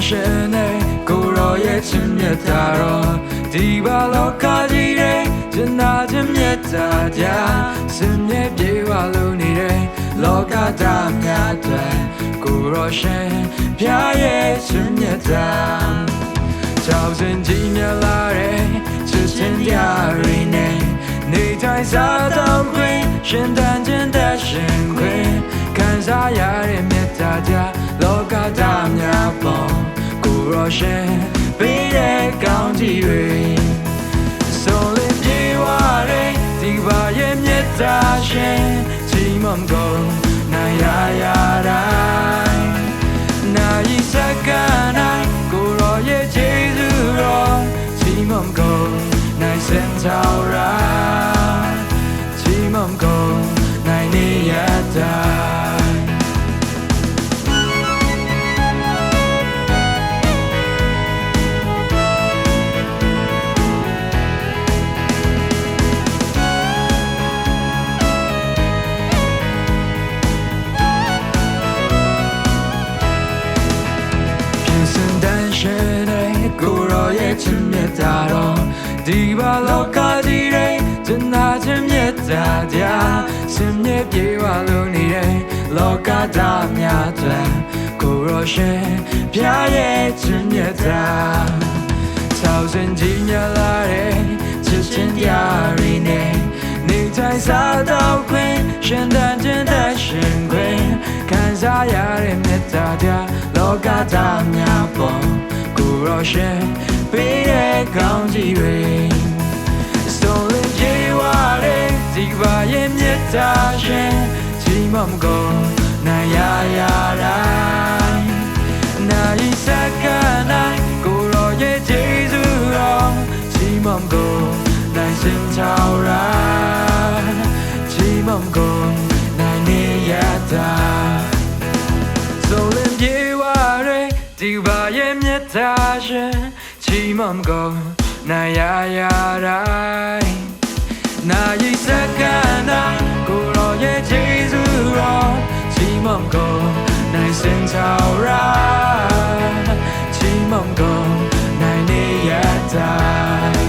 ရှင်နဲ့ကိုရောရဲ့ချစ်မြတ်တာတော့ဒီဘာလောကကြီးရဲ့ကျင်နာခြင်းမြတ်တာကြစင်မြဲပြေဝလို့နေတဲ့လောကသားများတွေကိုရောရှင်ဖျားရဲ့ချစ်မြတ်တာကြောက်စင်ကြီးမြလာတဲ့ချစ်ချင်းတရားတွေနဲ့နေတိုင်းစားတော့ခွင့်ရှင်တန်ခြင်းတဲ့ရှင်ခွင့်ခံစားရတဲ့မြတ်တာကြလောကသားများပေါ်ကိုရောရှင်ပေးတဲ့ကောင်းကြီးတွေဆိုလေးပြေဝတဲ့ဒီပါရဲ့မြတ်တာရှင်ချိန်မကုန်နိုင်ရတိုင်းနိုင်စကနိုင်ကိုရောရဲ့ကျေးဇူးတော်ချိန်မကုန်နိုင်စင်ထောက်ရချိန်မကုန်နိုင်နေရတိုင်းကိုရောရဲ့ချစ်မြတ်တာတော့ဒီဘာလောကကြီးရဲ့ကျင်နာခြင်းမြတ်တာကြစင်မြဲပြေဝလို့နေတဲ့လောကသားများတွေကိုရောရှင်ဖျားရဲ့ချစ်မြတ်တာသောစင်ကြီးမြလာတဲ့ချစ်ချင်းတရားတွေနဲ့နေတိုင်းစားတော့ခွင့်ရှင်တန်ခြင်းတဲ့ရှင်ခွင့်ခံစားရတဲ့မြတ်တာကြလောကသားများပေါ်ကိုရောရှင်ပေးတဲ့ကောင်းကြီးတွေဆိုလေးပြေဝတဲ့ဒီပါရဲ့မြတ်တာရှင်ချိန်မကုန်နိုင်ရတိုင်းနိုင်စကနိုင်ကိုရောရဲ့ကျေးဇူးတော်ချိန်မကုန်နိုင်စင်ထောက်ရချိန်မကုန်နိုင်နေရတိုင်းဆိုလေးပြေဝတဲ့ဒီပါရဲ့မြတ်တာရှင်ချိန်မကုန်နိုင်ရတိုင်းနိုင်စကနိုင်ကိုရောရဲ့ကျေးဇူးတော်ချိန်မကုန်နိုင်စင်ထောက်ရချိန်မကုန်နိုင်နေရတိုင်း